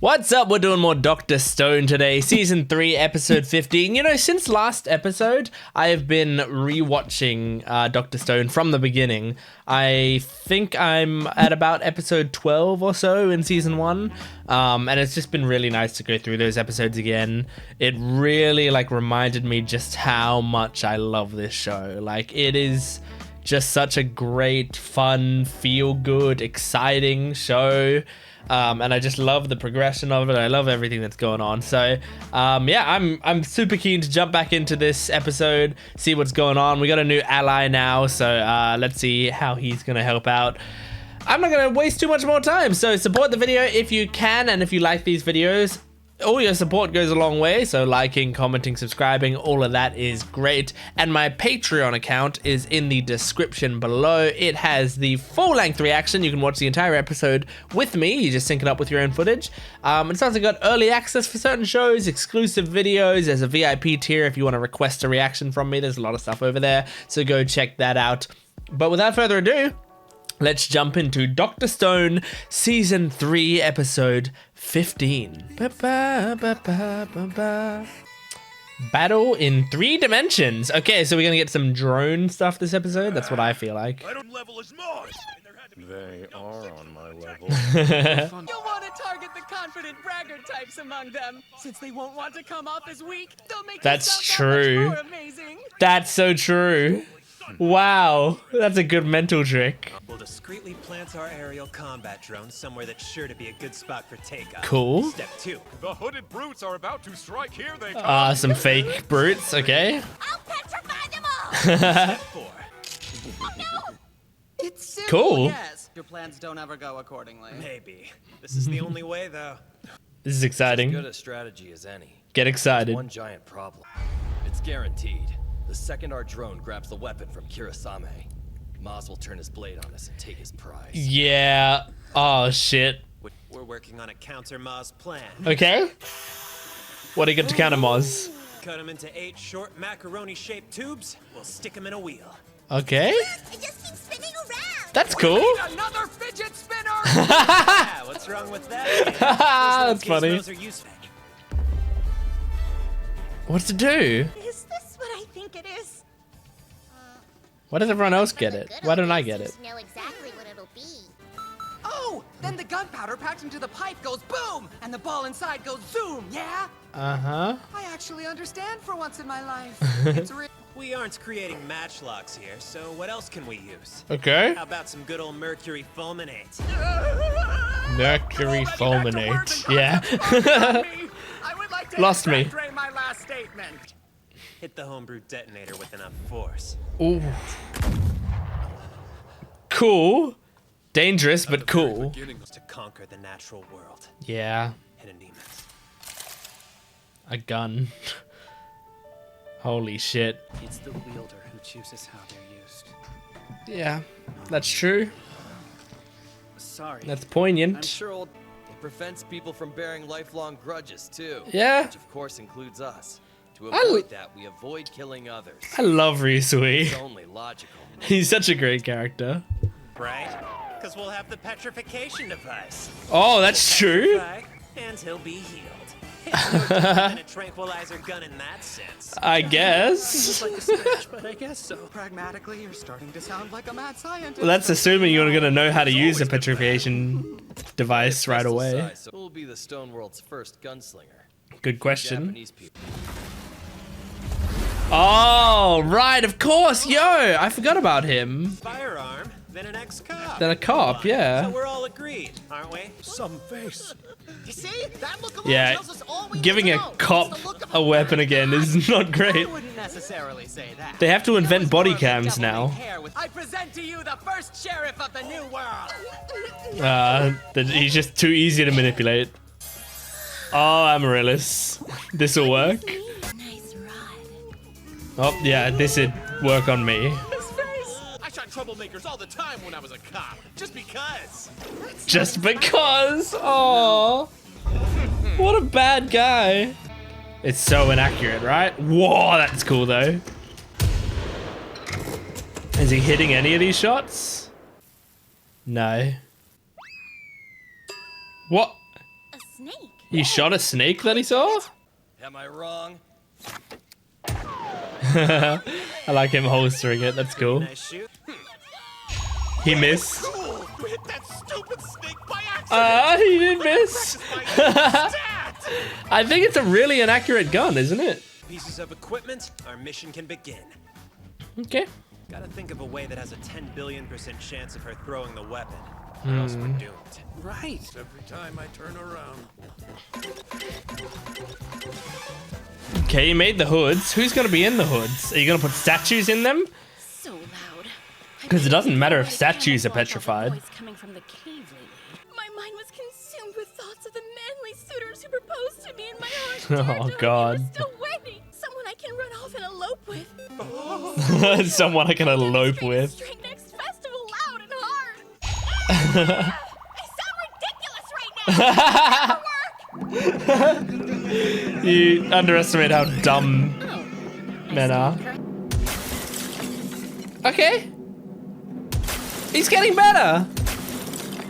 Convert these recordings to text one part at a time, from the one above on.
What's up? We're doing more Dr. Stone today, season 3, episode 15. You know, since last episode, I have been rewatching Dr. Stone from the beginning. I think I'm at about episode 12 or so in season 1, and it's just been really nice to go through those episodes again. It really reminded me just how much I love this show. It is just such a great, fun, feel-good, exciting show. And I just love the progression of it. I love everything that's going on. So, yeah, I'm super keen to jump back into this episode, see what's going on. We got a new ally now, so let's see how he's going to help out. I'm not going to waste too much more time, so support the video if you can, and if you like these videos. All your support goes a long way, so liking, commenting, subscribing, all of that is great. And my Patreon account is in the description below. It has the full-length reaction. You can watch the entire episode with me. You just sync it up with your own footage. It's also got early access for certain shows, exclusive videos. There's a VIP tier if you want to request a reaction from me. There's a lot of stuff over there, so go check that out. But without further ado, let's jump into Dr. Stone, Season 3, Episode 15. Battle in 3 dimensions. Okay, so we're going to get some drone stuff this episode. That's what I feel like. They are on my level. You'll want to target the confident braggart types among them. Since they won't want to come off as weak, they'll make That's yourself that true. much more amazing. That's so true. Wow, that's a good mental trick. We'll discreetly plant our aerial combat drone somewhere that's sure to be a good spot for takeoff. Cool. Step 2. The hooded brutes are about to strike. Here they come. Some fake brutes, okay. I'll petrify them all! Step 4. Oh no! It's simple, Cool. yes. Your plans don't ever go accordingly. Maybe. This is the only way, though. This is exciting. Good a strategy as any. Get excited. One giant problem. It's guaranteed. The second our drone grabs the weapon from Kirasame, Maz will turn his blade on us and take his prize. Yeah. Oh, shit. We're working on a counter Maz plan. Okay. What do you get to counter Moz? Cut them into 8 short macaroni-shaped tubes. We'll stick them in a wheel. Okay. It just keeps spinning around! That's cool. Another fidget spinner! Yeah, what's wrong with that? That's funny. Those are useful. What's to do? Is this what I think it is? Why does everyone else get it? Why don't I get it? Know exactly what it'll be. Oh, then the gunpowder packed into the pipe goes boom, and the ball inside goes zoom, yeah? Uh-huh. I actually understand for once in my life. It's real. We aren't creating matchlocks here, so what else can we use? Okay. How about some good old mercury fulminate? Mercury fulminate. Yeah. I would like to Lost me. reiterate my last statement. Hit the homebrew detonator with enough force. Ooh. Cool. Dangerous, but cool. To conquer the natural world. Yeah. Hidden demons. A gun. Holy shit. It's the wielder who chooses how they're used. Yeah. That's true. Sorry. That's I'm poignant. sure it prevents people from bearing lifelong grudges too. Yeah. Which of course includes us. To I avoid that, we avoid killing others. I love Ryusui. It's only logical. He's such a great character. Right? Because we'll have the petrification device. Oh, that's true. Right? And he'll be healed. It's no different than a tranquilizer gun in that sense. I guess. Like a switch, but I guess so. Pragmatically, you're starting to sound like a mad scientist. Well, that's assuming you're gonna know how to use a petrification device right Crystal away. size, so who will be the Stone World's first gunslinger? Good question. Japanese people. Oh, right, of course. Yo, I forgot about him. Firearm, then an ex-cop. Then a cop, yeah. So we're all agreed, aren't we? Some face. You see? That look alone Yeah, tells us all we need giving to a know. cop It's the look of a weapon again is not great. I wouldn't necessarily say that. They have to invent There was body more of a cams devil now. may care with- I present to you the first sheriff of the new world. He's just too easy to manipulate. Oh, Amaryllis. This'll work. Nice rod. Oh, yeah, this'd work on me. His face. I shot troublemakers all the time when I was a cop. Just because. Just because. Oh, what a bad guy. It's so inaccurate, right? Whoa, that's cool though. Is he hitting any of these shots? No. What? snake. He shot a snake that he saw? Am I wrong? I like him holstering it. That's cool. Nice shoot. He missed. Cool! You hit that stupid snake by accident! He didn't miss. I think it's a really inaccurate gun, isn't it? Pieces of equipment, our mission can begin. Okay. Gotta think of a way that has a 10 billion% chance of her throwing the weapon. Or else we're doomed. Right. Every time I turn around. Okay, you made the hoods. Who's gonna be in the hoods? Are you gonna put statues in them? So loud. 'Cause it doesn't matter if statues are petrified. Coming from the cave lately. My mind was consumed with thoughts of the manly suitors who proposed to me in my heart. Oh, God. They were still waiting. Someone I can run off and elope with. Someone I can elope with. Straight next festival, loud and hard. I sound ridiculous right now. You underestimate how dumb men are. Okay. He's getting better.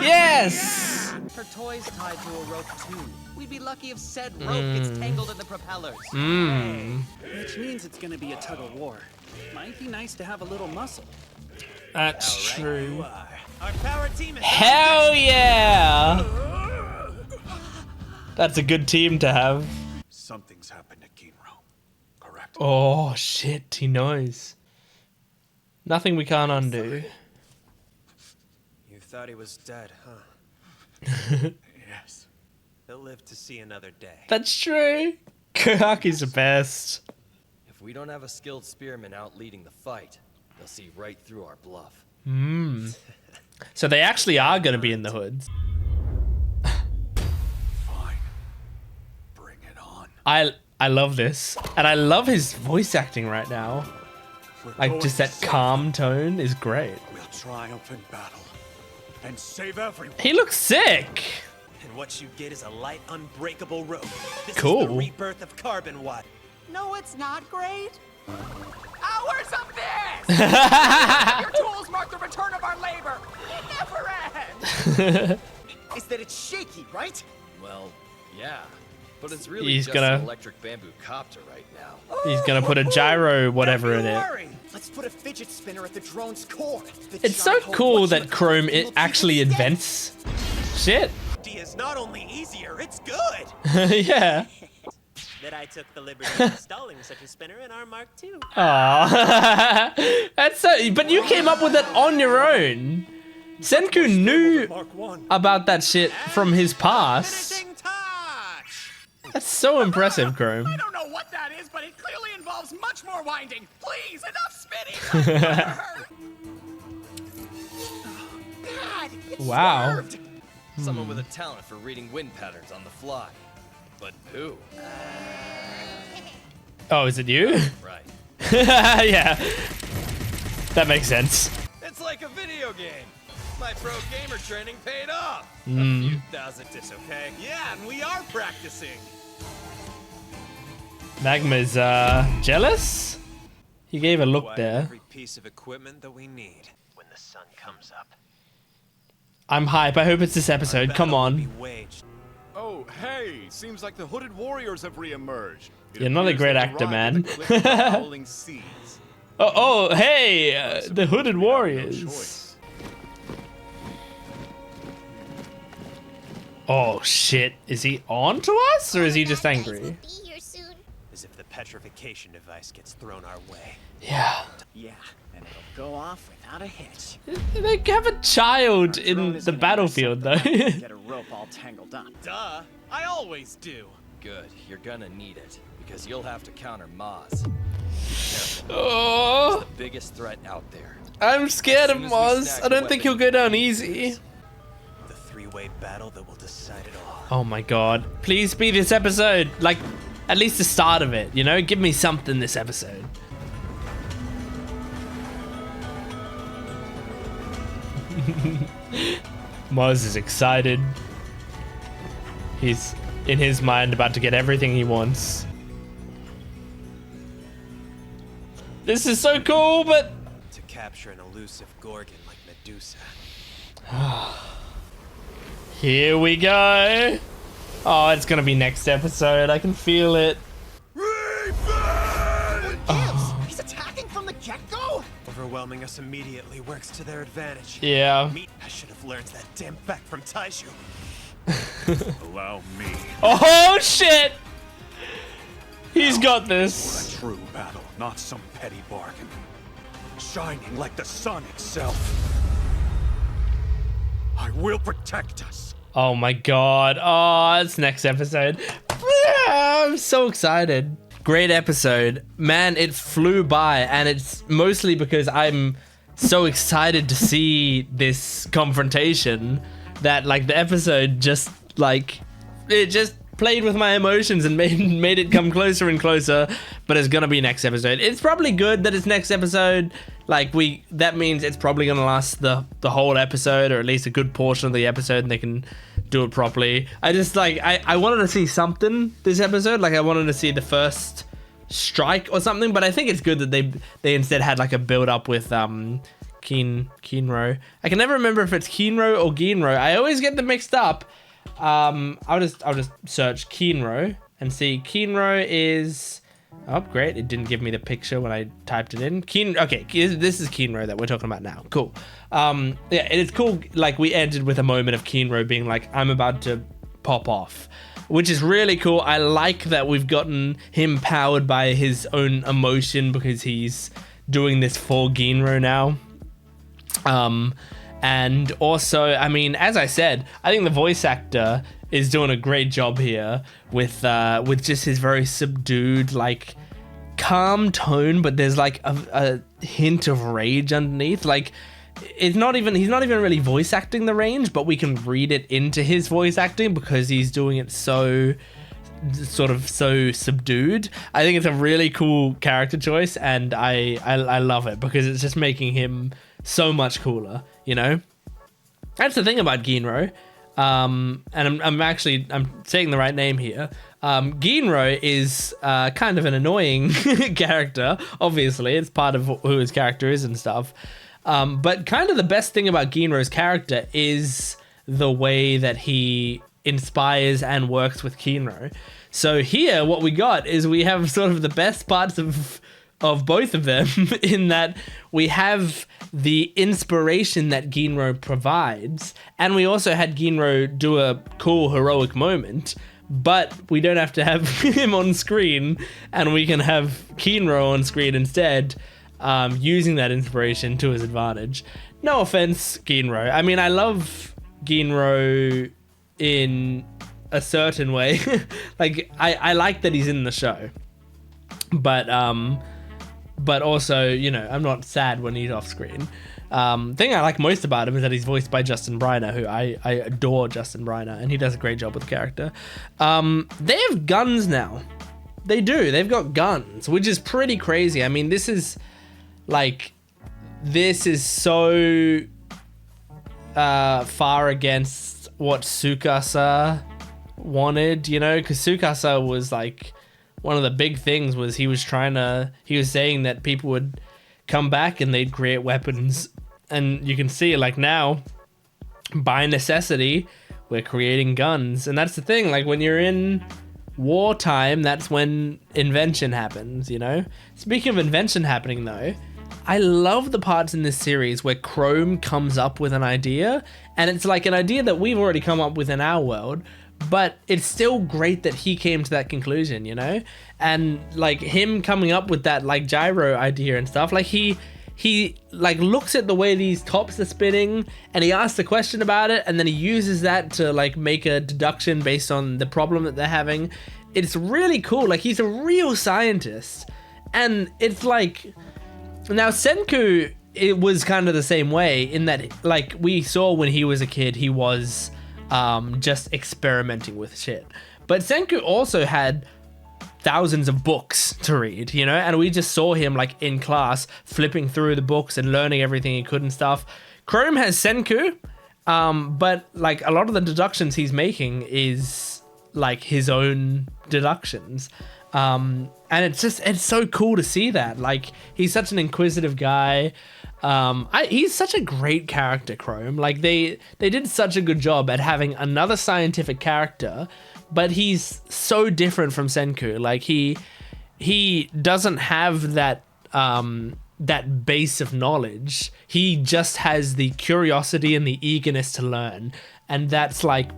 Yes. Her toys tied to a rope too. We'd be lucky if said rope gets tangled in the propellers. Which means it's gonna be a tug of war. Might be nice to have a little muscle. That's true. Our power team is Hell yeah. That's a good team to have. Something's happened to Kinro. Correct. Oh shit, he knows. Nothing we can't undo. You thought he was dead, huh? Yes. He'll live to see another day. That's true. Kohaku's the best. If we don't have a skilled spearman out leading the fight, they'll see right through our bluff. So they actually are going to be in the hoods. Fine. Bring it on. I love this. And I love his voice acting right now. Like just that calm tone is great. We'll triumph in battle and save everyone. He looks sick. And what you get is a light, unbreakable rope. This is Cool. the rebirth of carbon watt. No, it's not great. Hours of this! Your tools mark the return of our labor. It never ends. Is that it's shaky, right? Well, yeah. But it's really He's just gonna- an electric bamboo copter right now. He's going to put a gyro whatever in Don't you it. worry. Let's put a fidget spinner at the drone's core. The It's so giant hole cool whatchamacallit that Chrome will it keep actually us steady. invents shit. D is not only easier, it's good. Yeah. That I took the liberty of installing such a spinner in our Mark II. Aw. That's so, but you came up with it on your own. Senku knew Mark 1. about that shit from his past. Finishing touch. That's so impressive, Chrome. I don't know what that is, but it clearly involves much more winding. Please, enough spinning. God, it Wow. swerved. Someone with a talent for reading wind patterns on the fly. But who? Oh, is it you? Right. Yeah. That makes sense. It's like a video game. My pro gamer training paid off. A Hmm. few thousand this, okay? Yeah, and we are practicing. Magma's jealous? He gave a look there. Every piece of equipment that we need when the sun comes up. I'm hype. I hope it's this episode. Come Battle will be on. waged. Oh, hey, seems like the hooded warriors have reemerged. It You're not a appears great they've actor, arrived man. at the cliff of the howling seas. Oh, hey, the Hooded We have no Warriors. choice. Oh shit, is he on to us or is he just angry? We'll be here soon. As if the petrification device gets thrown our way. Yeah. Yeah, and it'll go off without a hitch. They have a child Drone in is the gonna battlefield though. intercept the get a rope all tangled up. Duh, I always do. Good. You're gonna need it. Because you'll have to counter Maz. Oh, The biggest threat out there. I'm scared of As soon as we Moz. snag I the don't think weapon, he'll go down easy. The three-way battle that will decide it all. Oh my god. Please be this episode. Like, at least the start of it, you know? Give me something this episode. Moz is excited. He's, in his mind, about to get everything he wants. This is so cool, but... To capture an elusive Gorgon like Medusa. Here we go. Oh, it's gonna be next episode. I can feel it. He's attacking from the get-go? Overwhelming us immediately works to their advantage. Yeah. I should have learned that damn fact from Taiju. Allow me. Oh shit! He's got A this. true battle, not some petty bargain. Shining like the sun itself. I will protect us. Oh my god. Oh, it's next episode. I'm so excited. Great episode. Man, it flew by, and it's mostly because I'm so excited to see this confrontation that like the episode just like it just played with my emotions and made it come closer and closer. But it's gonna be next episode. It's probably good that it's next episode. Like that means it's probably gonna last the whole episode, or at least a good portion of the episode, and they can do it properly. I just like I wanted to see something this episode. Like I wanted to see the first strike or something, but I think it's good that they instead had like a build up with Kinro. I can never remember if it's Kinro or ginrou. I always get them mixed up. I'll just search Kinro and see. Kinro is oh great, it didn't give me the picture when I typed it in. Okay, this is Kinro that we're talking about now. Cool. Yeah, it's cool. Like we ended with a moment of Kinro being like, I'm about to pop off, which is really cool. I like that we've gotten him powered by his own emotion because he's doing this for Ginro now. And also, I mean, as I said, I think the voice actor is doing a great job here with just his very subdued, like calm tone, but there's like a hint of rage underneath. Like he's not even really voice acting the range, but we can read it into his voice acting because he's doing it so subdued. I think it's a really cool character choice, and I love it because it's just making him so much cooler, you know? That's the thing about Ginro. And I'm saying the right name here. Ginro is kind of an annoying character. Obviously, it's part of who his character is and stuff. But kind of the best thing about Ginro's character is the way that he inspires and works with Kinro. So here, what we got is we have sort of the best parts of both of them in that we have the inspiration that Ginro provides, and we also had Ginro do a cool heroic moment, but we don't have to have him on screen, and we can have Kinro on screen instead, using that inspiration to his advantage. No offense, Ginro. I mean, I love Ginro in a certain way. Like, I like that he's in the show, but also, you know, I'm not sad when he's off screen. Thing I like most about him is that he's voiced by Justin Briner, who I adore Justin Briner, and he does a great job with the character. They have guns now. They do. They've got guns, which is pretty crazy. I mean, this is so far against what Tsukasa wanted, you know, because Tsukasa was like, one of the big things was he was saying that people would come back and they'd create weapons. And you can see, like, now, by necessity, we're creating guns. And that's the thing, like, when you're in wartime, that's when invention happens, you know? Speaking of invention happening, though, I love the parts in this series where Chrome comes up with an idea, and it's like an idea that we've already come up with in our world, but it's still great that he came to that conclusion, you know? And like him coming up with that like gyro idea and stuff, like he like looks at the way these tops are spinning and he asks a question about it, and then he uses that to like make a deduction based on the problem that they're having. It's really cool. Like he's a real scientist. And it's like, now Senku, it was kind of the same way in that, like we saw when he was a kid, he was just experimenting with shit. But Senku also had thousands of books to read, you know, and we just saw him like in class flipping through the books and learning everything he could and stuff. Chrome has Senku, but like a lot of the deductions he's making is like his own deductions. And it's so cool to see that. Like he's such an inquisitive guy. He's such a great character, Chrome. Like they did such a good job at having another scientific character, but he's so different from Senku. Like he doesn't have that that base of knowledge. He just has the curiosity and the eagerness to learn, and that's like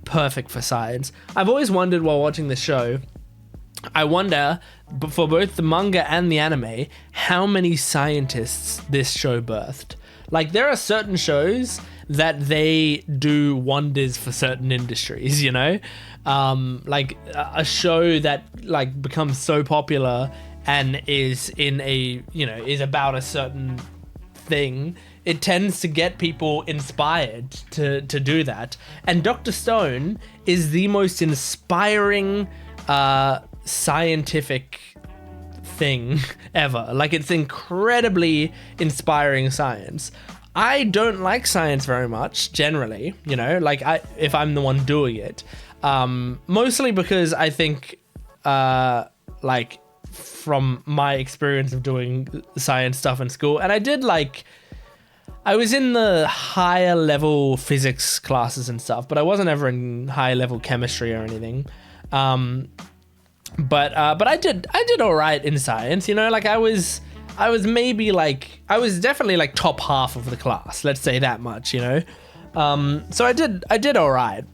perfect for science. I've always wondered while watching the show, I wonder, for both the manga and the anime, how many scientists this show birthed. Like, there are certain shows that they do wonders for certain industries, you know? Like a show that like becomes so popular and is in a, you know, is about a certain thing, it tends to get people inspired to do that. And Dr. Stone is the most inspiring scientific thing ever. Like, it's incredibly inspiring science. I don't like science very much generally, you know, like if I'm the one doing it, mostly because I think like from my experience of doing science stuff in school, and I was in the higher level physics classes and stuff, but I wasn't ever in high level chemistry or anything. But I did all right in science, you know, like I was maybe like, I was definitely like top half of the class, let's say that much, you know. So I did all right.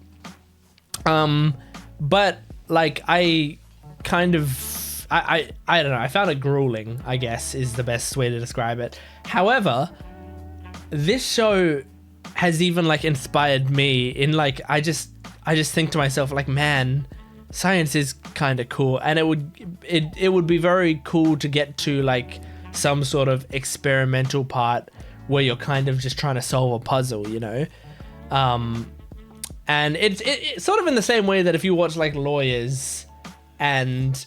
But like I kind of, I don't know, I found it grueling, I guess is the best way to describe it. However, this show has even like inspired me in like, I just think to myself like, man, science is kind of cool, and it would be very cool to get to like some sort of experimental part where you're kind of just trying to solve a puzzle, you know. And it's sort of in the same way that if you watch like lawyers, and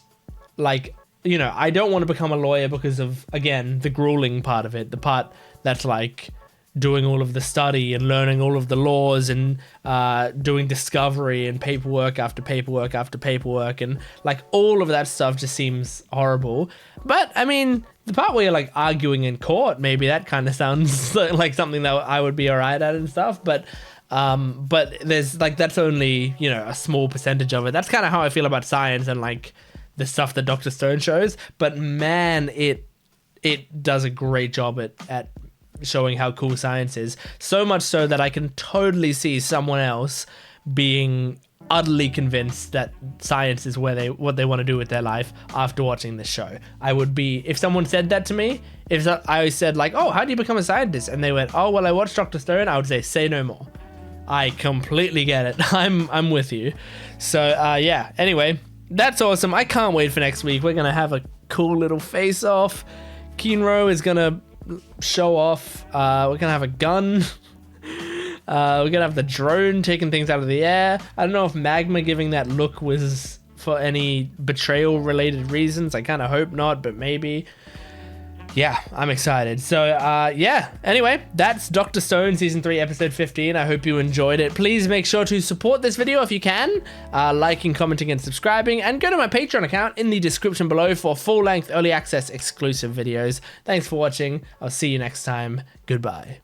like, you know, I don't want to become a lawyer because of, again, the grueling part of it, the part that's like doing all of the study and learning all of the laws and doing discovery and paperwork after paperwork after paperwork, and like all of that stuff just seems horrible. But I mean, the part where you're like arguing in court, maybe that kind of sounds like something that I would be alright at and stuff, but there's like, that's only, you know, a small percentage of it. That's kind of how I feel about science and like the stuff that Dr. Stone shows. But man, it does a great job at showing how cool science is. So much so that I can totally see someone else being utterly convinced that science is what they want to do with their life after watching this show. I would be, if someone said that to me, if I said like, oh, how do you become a scientist? And they went, oh, well, I watched Dr. Stone, I would say no more. I completely get it. I'm with you. So yeah, anyway, that's awesome. I can't wait for next week. We're gonna have a cool little face off. Kinro is gonna show off. We're gonna have a gun. We're gonna have the drone taking things out of the air. I don't know if Magma giving that look was for any betrayal related reasons. I kind of hope not, but maybe. Yeah, I'm excited. So yeah, anyway, that's Dr. Stone Season 3 Episode 15. I hope you enjoyed it. Please make sure to support this video if you can, liking, commenting, and subscribing, and go to my Patreon account in the description below for full-length, early access, exclusive videos. Thanks for watching. I'll see you next time. Goodbye.